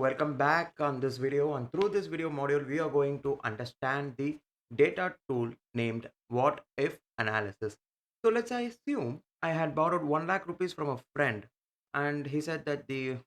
welcome back on this video, and through this video module we are going to understand the data tool named what if analysis. So let's assume I had borrowed 1 lakh rupees from a friend, and he said that the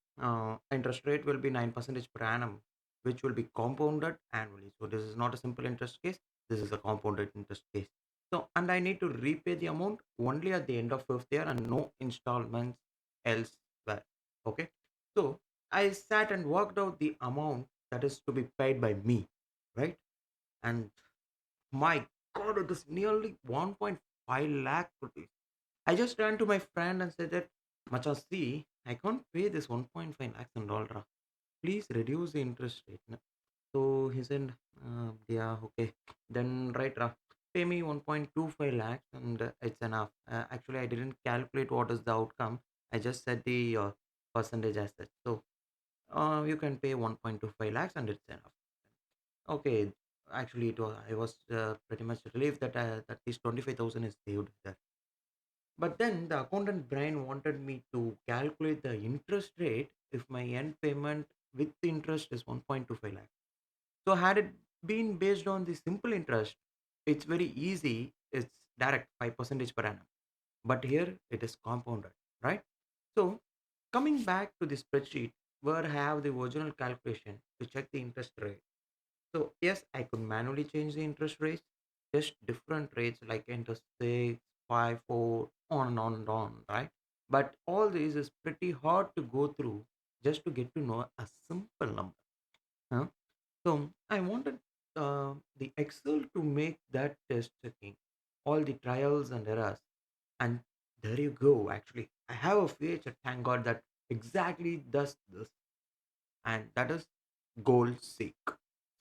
interest rate will be 9% per annum, which will be compounded annually. So this is not a simple interest case, this is a compounded interest case. So, and I need to repay the amount only at the end of fifth year and no installments elsewhere. Okay. So I sat and worked out the amount that is to be paid by me, right? And my God, it is nearly 1.5 lakh rupees. I just ran to my friend and said that, Macha, see, I can't pay this 1.5 lakhs and all. Please reduce the interest rate. Na." So he said, yeah, okay. Then, right, pay me 1.25 lakhs and it's enough. Actually, I didn't calculate what is the outcome. I just said the percentage as such. So you can pay 1.25 lakhs and it's enough. Okay, actually, I was pretty much relieved that at least 25,000 is saved there. But then the accountant Brian wanted me to calculate the interest rate if my end payment with the interest is 1.25 lakhs. So had it been based on the simple interest, it's very easy. It's direct 5% per annum. But here it is compounded, right? So coming back to the spreadsheet where I have the original calculation to check the interest rate. So yes, I could manually change the interest rates, just different rates like interest 6, 5, 4, on and on and on, right? But all this is pretty hard to go through just to get to know a simple number. Huh? So I wanted the Excel to make that test checking, all the trials and errors, and there you go. Actually, I have a feature, thank God, that exactly does this, and that is goal seek.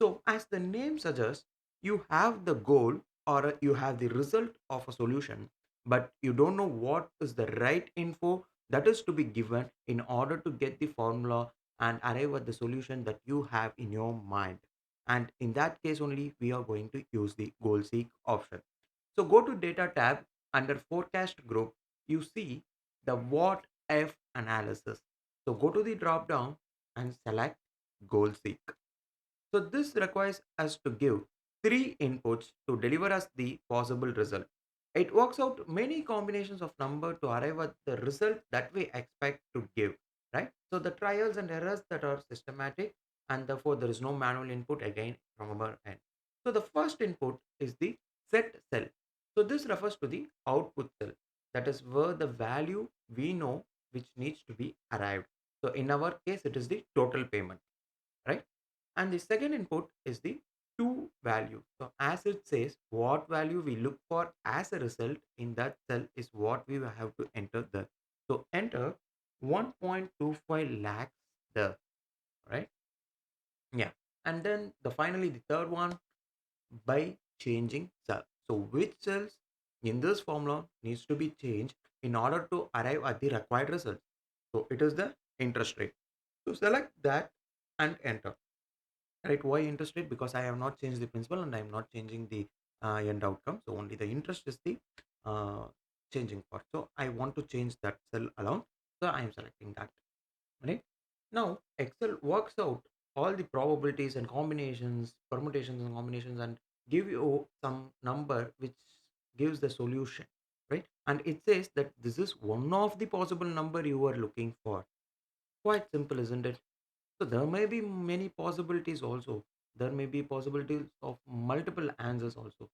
So, as the name suggests, you have the goal or you have the result of a solution, but you don't know what is the right info that is to be given in order to get the formula and arrive at the solution that you have in your mind. And in that case only, we are going to use the goal seek option. So, go to data tab under forecast group, you see the what if analysis. So, go to the drop down and select goal seek. So this requires us to give three inputs to deliver us the possible result. It works out many combinations of number to arrive at the result that we expect to give, right? So the trials and errors that are systematic, and therefore there is no manual input again from our end. So the first input is the set cell. So this refers to the output cell. That is where the value we know which needs to be arrived. So in our case, it is the total payment, right? And the second input is the to value. So as it says, what value we look for as a result in that cell is what we will have to enter there. So enter 1.25 lakhs there, right? Yeah. And then the finally the third one, by changing cell. So which cells in this formula needs to be changed in order to arrive at the required result. So it is the interest rate. So select that and enter. Right, why interest rate? Because I have not changed the principal and I am not changing the end outcome, so only the interest is the uh, changing part. So I want to change that cell alone, so I am selecting that. Right, now Excel works out all the probabilities and combinations, permutations and combinations, and give you some number which gives the solution, right? And it says that this is one of the possible number you are looking for. Quite simple, isn't it? So there may be many possibilities also. There may be possibilities of multiple answers also.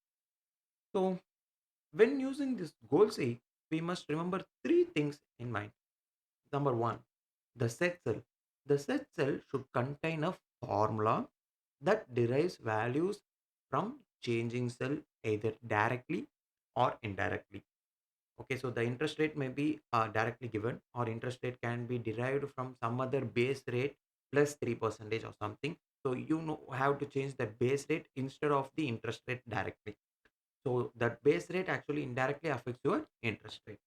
So when using this goal seek, we must remember three things in mind. Number one, the set cell. The set cell should contain a formula that derives values from changing cell either directly or indirectly. Okay, so the interest rate may be directly given, or interest rate can be derived from some other base rate plus 3% or something. So you know how to change the base rate instead of the interest rate directly. So that base rate actually indirectly affects your interest rate.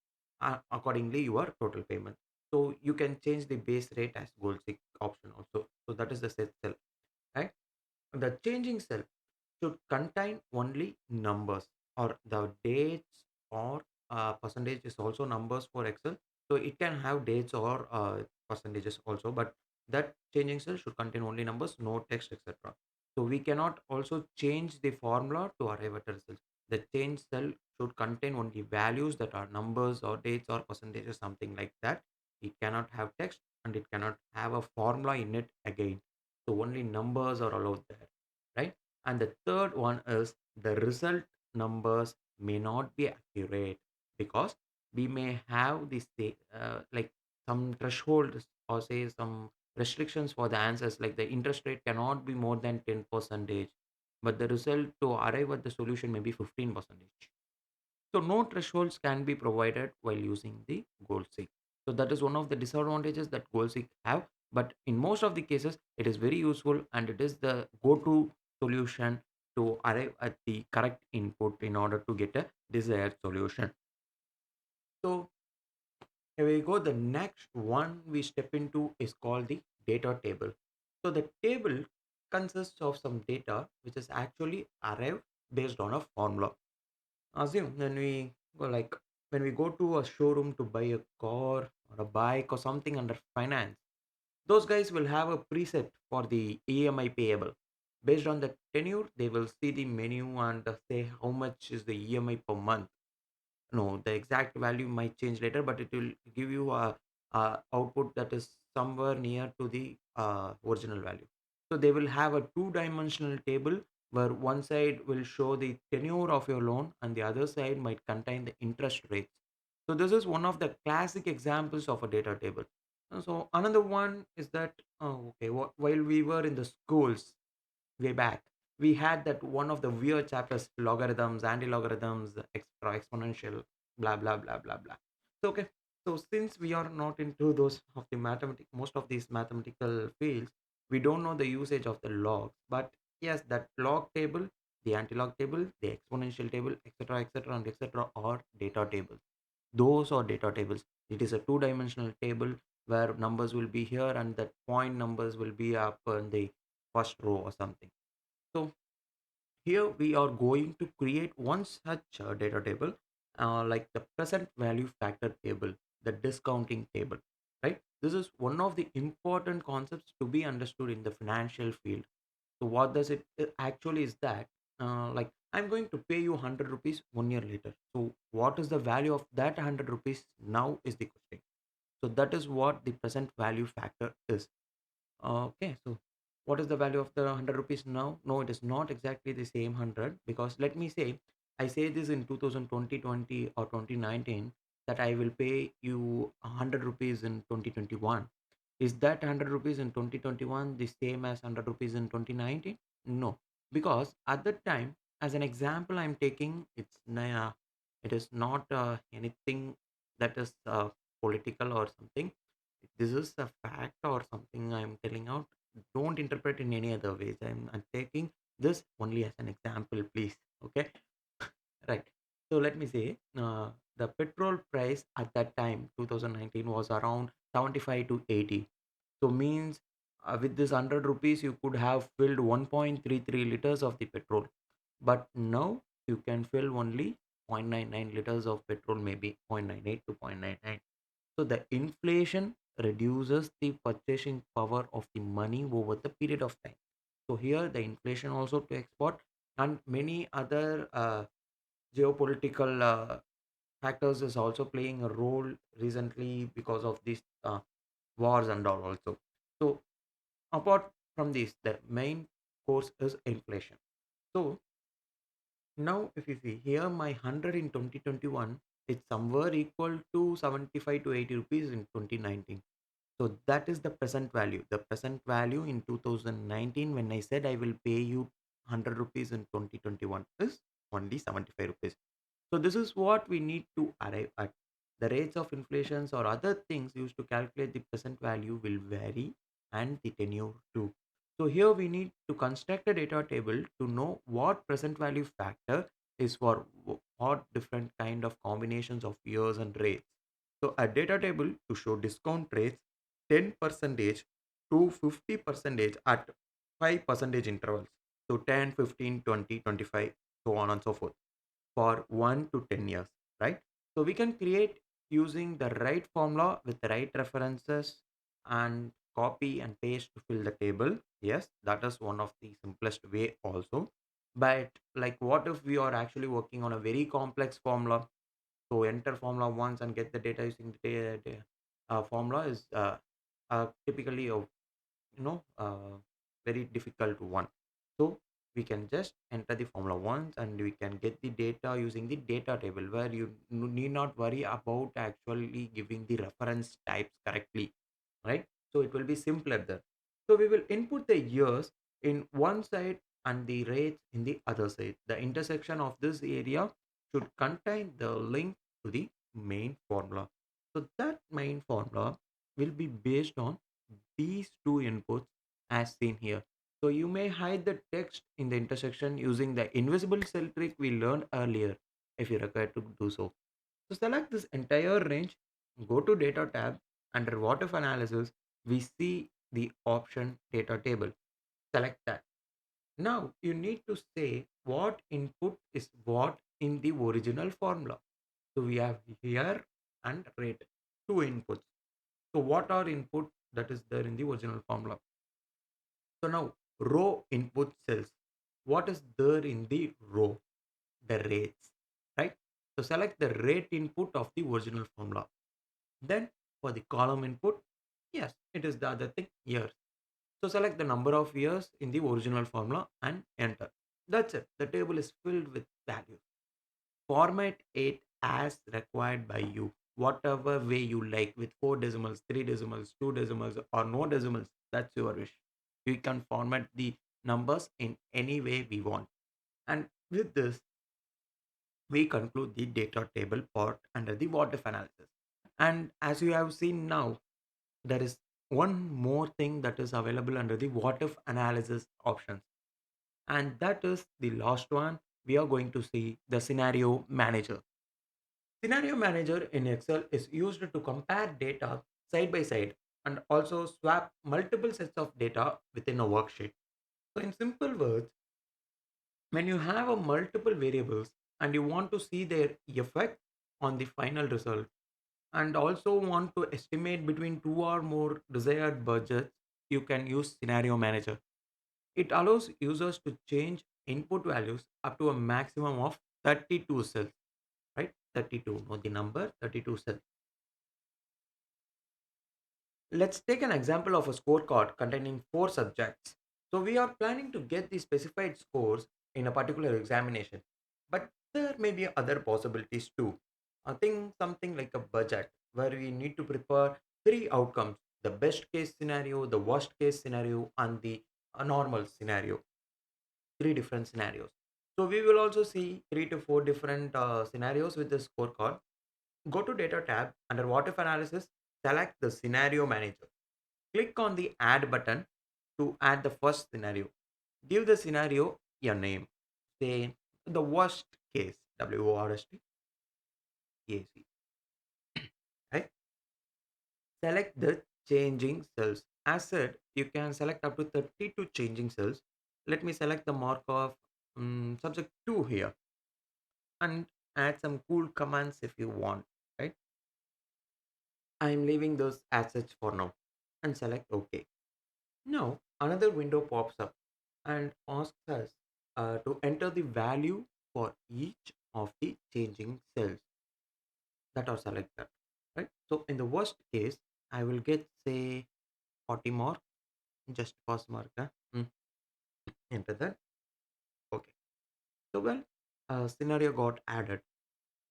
Accordingly, your total payment. So you can change the base rate as goal seek option also. So that is the set cell, right? The changing cell should contain only numbers, or the dates, or percentage is also numbers for Excel. So it can have dates or percentages also, but that changing cell should contain only numbers, no text, etc. So we cannot also change the formula to arrive at a result. The change cell should contain only values that are numbers or dates or percentages, something like that. It cannot have text and it cannot have a formula in it again. So only numbers are allowed there, right? And the third one is the result numbers may not be accurate because we may have this like some threshold or say some restrictions for the answers, like the interest rate cannot be more than 10 percentage, but the result to arrive at the solution may be 15 percentage. So no thresholds can be provided while using the goal seek. So that is one of the disadvantages that goal seek have, but in most of the cases it is very useful and it is the go-to solution to arrive at the correct input in order to get a desired solution. So here we go. The next one we step into is called the data table. So the table consists of some data which is actually arrived based on a formula. Assume when we go to a showroom to buy a car or a bike or something under finance, those guys will have a preset for the EMI payable. Based on the tenure, they will see the menu and say how much is the EMI per month. No, the exact value might change later, but it will give you a output that is somewhere near to the original value. So they will have a two-dimensional table where one side will show the tenure of your loan and the other side might contain the interest rates. So this is one of the classic examples of a data table. So another one is that okay, while we were in the schools way back, we had that one of the weird chapters, logarithms, anti-logarithms, extra exponential, blah blah blah blah blah. So okay, so since we are not into those of the mathematic, most of these mathematical fields, we don't know the usage of the logs. But yes, that log table, the anti-log table, the exponential table, etc., etc., and etc., are data tables. Those are data tables. It is a two-dimensional table where numbers will be here and that point numbers will be up in the first row or something. So here we are going to create one such data table, like the present value factor table, the discounting table, right? This is one of the important concepts to be understood in the financial field. So what does it actually is that, like I'm going to pay you 100 rupees 1 year later. So what is the value of that 100 rupees now is the question. So that is what the present value factor is. Okay, so what is the value of the 100 rupees now? No, it is not exactly the same 100, because let me say, I say this in 2020 or 2019 that I will pay you 100 rupees in 2021. Is that 100 rupees in 2021 the same as 100 rupees in 2019? No, because at that time, as an example, I'm taking it is not anything that is political or something. This is a fact or something I'm telling out. Don't interpret in any other ways. I'm taking this only as an example, please. Okay. Right. So let me say, the petrol price at that time, 2019, was around 75 to 80. So means with this 100 rupees, you could have filled 1.33 liters of the petrol. But now you can fill only 0.99 liters of petrol, maybe 0.98 to 0.99. So the inflation reduces the purchasing power of the money over the period of time. So here the inflation also to export and many other geopolitical factors is also playing a role recently because of these wars and all also. So apart from this, the main cause is inflation. So now if you see here, my 100 in 2021 is somewhere equal to 75 to 80 rupees in 2019. So that is the present value. The present value in 2019, when I said I will pay you 100 rupees in 2021, is only 75 rupees. So this is what we need to arrive at. The rates of inflations or other things used to calculate the present value will vary, and the tenure too. So here we need to construct a data table to know what present value factor is for what different kind of combinations of years and rates. So a data table to show discount rates 10 percentage to 50 percentage at 5 percentage intervals. So 10, 15, 20, 25, so on and so forth for 1 to 10 years, right? So we can create using the right formula with the right references and copy and paste to fill the table. Yes, that is one of the simplest way also. But like what if we are actually working on a very complex formula? So enter formula once and get the data using the formula is typically a very difficult one. So we can just enter the formula once and we can get the data using the data table, where you need not worry about actually giving the reference types correctly, right? So it will be simpler there. So we will input the years in one side and the rates in the other side. The intersection of this area should contain the link to the main formula. So that main formula will be based on these two inputs as seen here. So you may hide the text in the intersection using the invisible cell trick we learned earlier if you require to do so. So select this entire range, go to data tab. Under what if analysis, we see the option data table. Select that. Now you need to say what input is what in the original formula. So we have here and rate, two inputs. So what are input that is there in the original formula? So now row input cells. What is there in the row? The rates, right? So select the rate input of the original formula. Then for the column input, yes, it is the other thing, years. So select the number of years in the original formula and enter. That's it. The table is filled with values. Format it as required by you, whatever way you like, with 4 decimals, 3 decimals, 2 decimals, or no decimals. That's your wish. We can format the numbers in any way we want. And with this, we conclude the data table part under the what if analysis. And as you have seen now, there is one more thing that is available under the what if analysis options, and that is the last one. We are going to see the scenario manager. Scenario manager in Excel is used to compare data side by side and also swap multiple sets of data within a worksheet. So in simple words, when you have a multiple variables and you want to see their effect on the final result, and also want to estimate between two or more desired budgets, you can use scenario manager. It allows users to change input values up to a maximum of 32 cells, right? 32, know the number 32 cells. Let's take an example of a scorecard containing 4 subjects. So we are planning to get the specified scores in a particular examination, but there may be other possibilities too. I think something like a budget where we need to prepare 3 outcomes: the best case scenario, the worst case scenario, and the normal scenario. 3 different scenarios. So we will also see 3 to 4 different scenarios with the scorecard. Go to data tab under what if analysis, select the scenario manager. Click on the add button to add the first scenario. Give the scenario a name. Say the worst case, WORST CAC. Right? Select the changing cells. As said, you can select up to 32 changing cells. Let me select the mark of subject 2 here and add some cool commands if you want. Right? I'm leaving those as such for now and select OK. Now, another window pops up and asks us to enter the value for each of the changing cells that are selected. Right. So, in the worst case, I will get say 40 mark, just pass mark. Mm, enter that. Okay. So, scenario got added.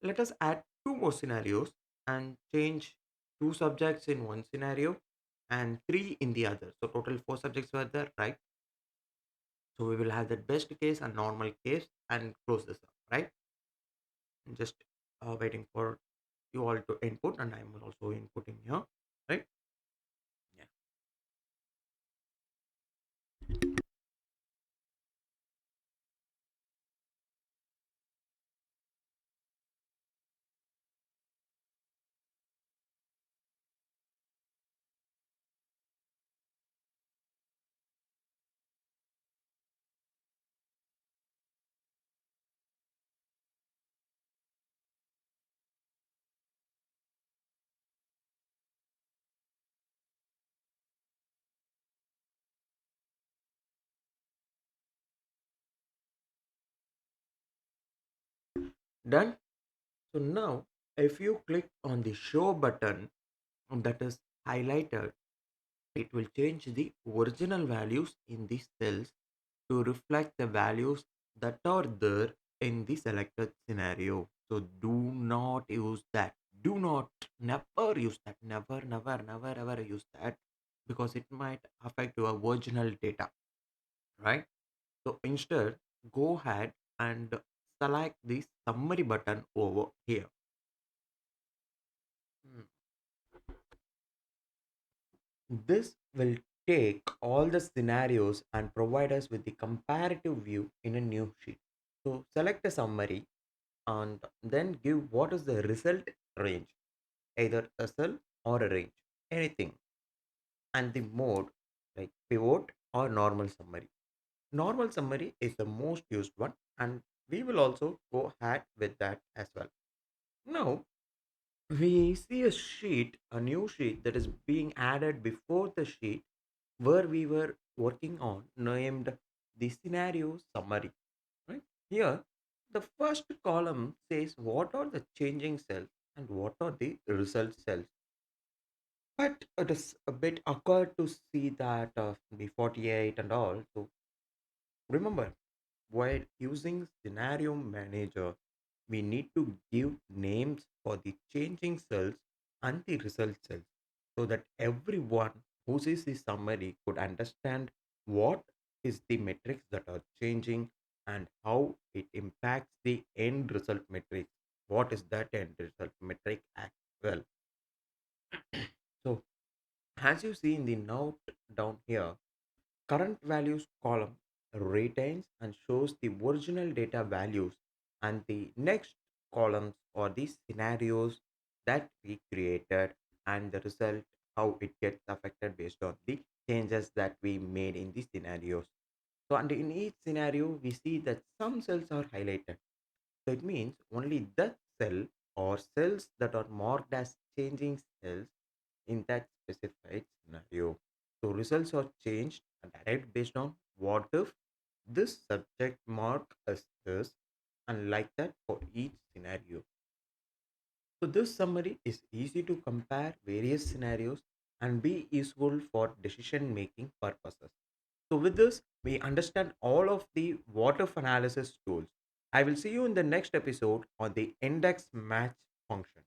Let us add 2 more scenarios and change 2 subjects in one scenario and 3 in the other. So, total 4 subjects were there, right? So we will have the best case and normal case and close this up, right? Just waiting for you all to input, and I'm also inputting here, right? Yeah. Done. So now if you click on the show button that is highlighted, it will change the original values in the cells to reflect the values that are there in the selected scenario. So do not use that. Do not, never use that. Never, never, never, ever use that because it might affect your original data, right? So instead, go ahead and select the summary button over here. Hmm. This will take all the scenarios and provide us with the comparative view in a new sheet. So select a summary and then give what is the result range, either a cell or a range, anything, and the mode like pivot or normal summary. Normal summary is the most used one, and we will also go ahead with that as well. Now we see a new sheet that is being added before the sheet where we were working on named the scenario summary. Right here, the first column says what are the changing cells and what are the result cells. But it is a bit awkward to see that the 48 and all. So remember, while using scenario manager, we need to give names for the changing cells and the result cells so that everyone who sees the summary could understand what is the metrics that are changing and how it impacts the end result metrics. What is that end result metric as well? So as you see in the note down here, current values column retains and shows the original data values, and the next columns are the scenarios that we created and the result how it gets affected based on the changes that we made in the scenarios. So and in each scenario we see that some cells are highlighted. So it means only that cell or cells that are marked as changing cells in that specified scenario. So results are changed and added based on what if this subject mark as this, and like that for each scenario. So this summary is easy to compare various scenarios and be useful for decision making purposes. So with this, we understand all of the what if analysis tools. I will see you in the next episode on the index match function.